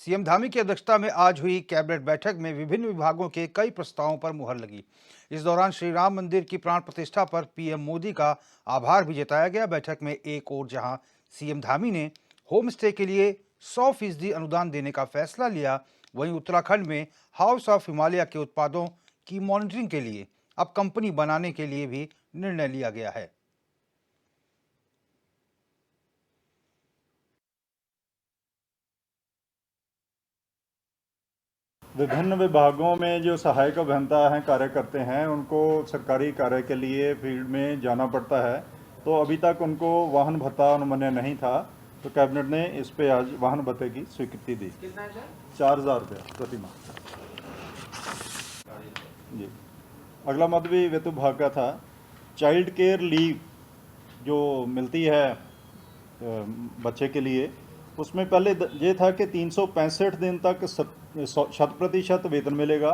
CM Dhami की अध्यक्षता में आज हुई कैबिनेट बैठक में विभिन्न विभागों के कई प्रस्तावों पर मुहर लगी। इस दौरान श्री राम मंदिर की प्राण प्रतिष्ठा पर पीएम मोदी का आभार भी जताया गया। बैठक में एक ओर जहां सीएम धामी ने होम स्टे के लिए 100% अनुदान देने का फैसला लिया, वहीं उत्तराखंड में हाउस ऑफ हिमालय के उत्पादों की मॉनिटरिंग के लिए अब कंपनी बनाने के लिए भी निर्णय लिया गया है। विभिन्न विभागों में जो सहायक अभियंता हैं, कार्य करते हैं, उनको सरकारी कार्य के लिए फील्ड में जाना पड़ता है। तो अभी तक उनको वाहन भत्ता अनुमन्य नहीं था, तो कैबिनेट ने इस पे आज वाहन भत्ते की स्वीकृति दी। कितना है? 4,000 रुपया प्रति माह। जी। अगला मत भी वित्त विभाग का था। चाइल्ड केयर लीव जो मिलती है बच्चे के लिए, उसमें पहले ये था कि 365 दिन तक 100% वेतन मिलेगा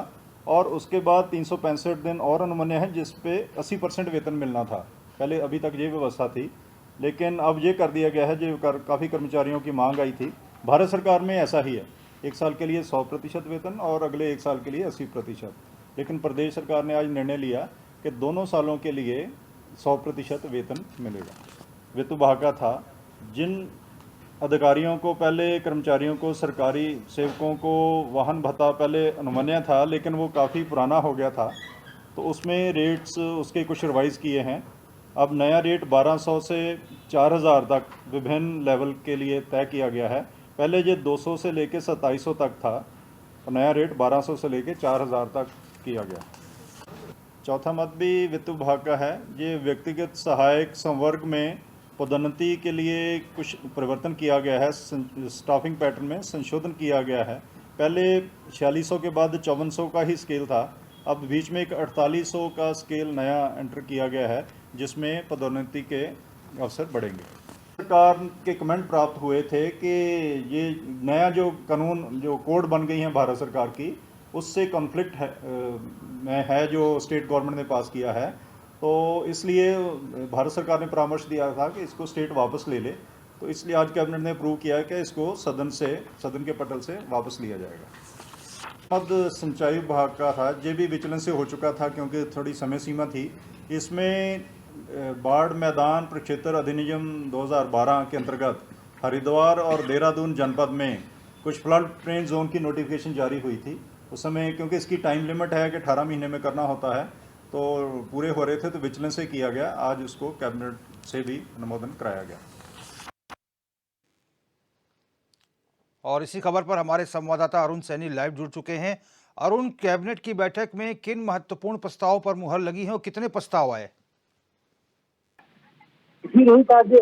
और उसके बाद 365 दिन और अनुमन्य है जिस पे 80% वेतन मिलना था। पहले अभी तक ये व्यवस्था थी, लेकिन अब ये कर दिया गया है। जो काफ़ी कर्मचारियों की मांग आई थी। भारत सरकार में ऐसा ही है, 1 साल के लिए 100% वेतन और अगले 1 साल के लिए 80%। लेकिन प्रदेश सरकार ने आज निर्णय लिया कि दोनों सालों के लिए 100% वेतन मिलेगा। वित्त विभाग का था। जिन अधिकारियों को पहले, कर्मचारियों को, सरकारी सेवकों को वाहन भत्ता पहले अनुमन्य था, लेकिन वो काफ़ी पुराना हो गया था, तो उसमें रेट्स उसके कुछ रिवाइज़ किए हैं। अब नया रेट 1200 से 4000 तक विभिन्न लेवल के लिए तय किया गया है। पहले ये 200 से लेकर 2700 तक था, और नया रेट 1200 से लेकर 4000 तक किया गया। चौथा मत भी वित्त विभाग का है। ये व्यक्तिगत सहायक संवर्ग में पदोन्नति के लिए कुछ परिवर्तन किया गया है। स्टाफिंग पैटर्न में संशोधन किया गया है। पहले 4600 के बाद 5400 का ही स्केल था। अब बीच में एक 4800 का स्केल नया एंटर किया गया है, जिसमें पदोन्नति के अवसर बढ़ेंगे। सरकार के कमेंट प्राप्त हुए थे कि ये नया जो कानून, जो कोड बन गई हैं भारत सरकार की, उससे कॉन्फ्लिक्ट है जो स्टेट गवर्नमेंट ने पास किया है। तो इसलिए भारत सरकार ने परामर्श दिया था कि इसको स्टेट वापस ले ले। तो इसलिए आज कैबिनेट ने अप्रूव किया है कि इसको सदन के पटल से वापस लिया जाएगा। पद सिंचाई विभाग का था। ये भी विचलन से हो चुका था क्योंकि थोड़ी समय सीमा थी। इसमें बाढ़ मैदान प्रक्षेत्र अधिनियम 2012 के अंतर्गत हरिद्वार और देहरादून जनपद में कुछ फ्लड प्लेन जोन की नोटिफिकेशन जारी हुई थी। उस समय क्योंकि इसकी टाइम लिमिट है कि 18 महीने में करना होता है, तो पूरे हो रहे थे, तो विचलन से किया गया। आज उसको कैबिनेट से भी अनुमोदन कराया गया। और इसी खबर पर हमारे संवाददाता अरुण सैनी लाइव जुड़ चुके हैं। अरुण, कैबिनेट की बैठक में किन महत्वपूर्ण प्रस्तावों पर मुहर लगी है और कितने प्रस्ताव आए? जी रोहित, आज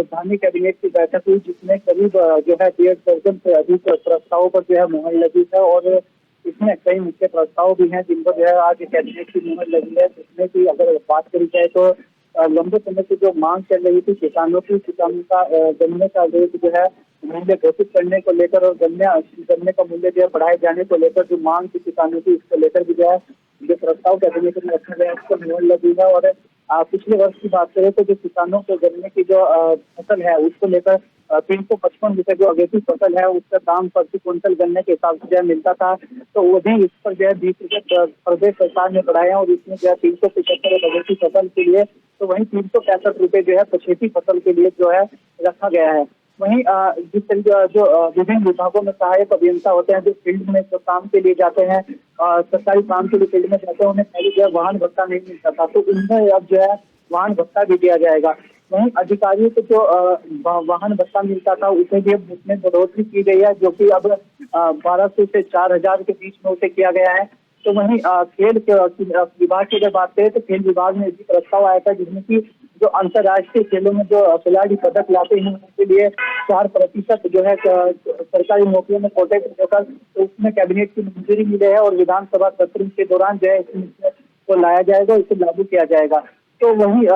धामी कैबिनेट की बैठक हुई जिसमें करीब जो है 1.5 दर्जन से अधिक प्रस्तावों पर जो है मुहर लगी है और इसमें कई मुख्य प्रस्ताव भी हैं जिन पर जो है आज कैबिनेट की मुहर लगी है। जिसमें की अगर बात करी जाए तो लंबे समय से जो मांग चल रही थी किसानों का गन्ने का रेट जो है मूल्य घोषित करने को लेकर और गन्ने का मूल्य जो है बढ़ाए जाने को लेकर जो मांग थी किसानों की, इसको लेकर भी जो है जो प्रस्ताव कैबिनेट में रखा गया उसको मुहर लगी है। और पिछले वर्ष की बात करें तो जो किसानों को गन्ने की जो फसल है उसको लेकर 355 रुपए जो अगेती फसल है उसका दाम प्रति क्विंटल गन्ने के हिसाब से जो है मिलता था, तो वही इस पर जो है 20 रुपए प्रदेश सरकार ने बढ़ाया और इसमें जो है 375 अगेती फसल के लिए, तो वही 365 रुपए जो है पछेती फसल के लिए जो है रखा गया है। वहीं जिस तरीके जो विभिन्न विभागों में सहायक अभियंता होते हैं जो फील्ड में जो काम के लिए जाते हैं, सरकारी काम के लिए फील्ड में जाते हैं, उन्हें पहले जो है वाहन भत्ता नहीं मिलता था, तो उन्हें अब जो है वाहन भत्ता भी दिया जाएगा। वहीं अधिकारियों को जो वाहन भत्ता मिलता था उसे भी अब उसमें बढ़ोतरी की गई है, जो कि अब 1200 से 4000 के बीच में उसे किया गया है। तो वहीं खेल विभाग की अगर बात करें तो खेल विभाग में भी प्रस्ताव आया था जिसमें की जो अंतर्राष्ट्रीय खेलों में जो खिलाड़ी पदक लाते हैं उनके लिए 4% जो है सरकारी नौकरियों में कोटे होकर, तो उसमें कैबिनेट की मंजूरी मिली है और विधानसभा सत्र के दौरान जो है इसको लाया जाएगा, इसे लागू किया जाएगा। तो वहीं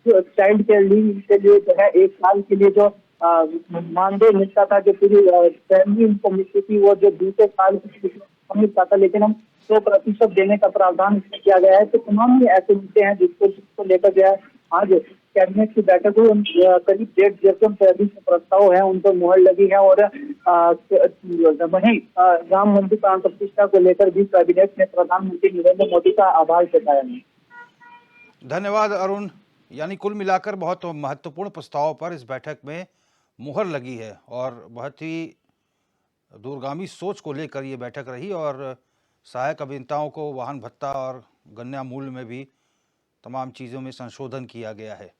चाइल्ड केयर लीव के लिए जो है 1 साल के लिए जो मानदेय मिलता था, जो पूरी फैमिली इनको मिलती थी, वो जो दूसरे साल मिलता था, लेकिन हम 100% देने का प्रावधान इसमें किया गया है। तो तमाम ही ऐसे मुद्दे हैं जिसको लेकर जो है आज कैबिनेट की बैठक हुई। करीब 1.5 दर्जन से अधिक प्रस्ताव है उन पर मुहर लगी है और वहीं राम मंदिर प्राण प्रतिष्ठा को लेकर भी कैबिनेट ने प्रधानमंत्री नरेंद्र मोदी का आभार जताया है। धन्यवाद अरुण। यानी कुल मिलाकर बहुत महत्वपूर्ण प्रस्ताव पर इस बैठक में मुहर लगी है और बहुत ही दूरगामी सोच को लेकर ये बैठक रही और सहायक अभियंताओं को वाहन भत्ता और गन्ना मूल्य में भी तमाम चीज़ों में संशोधन किया गया है।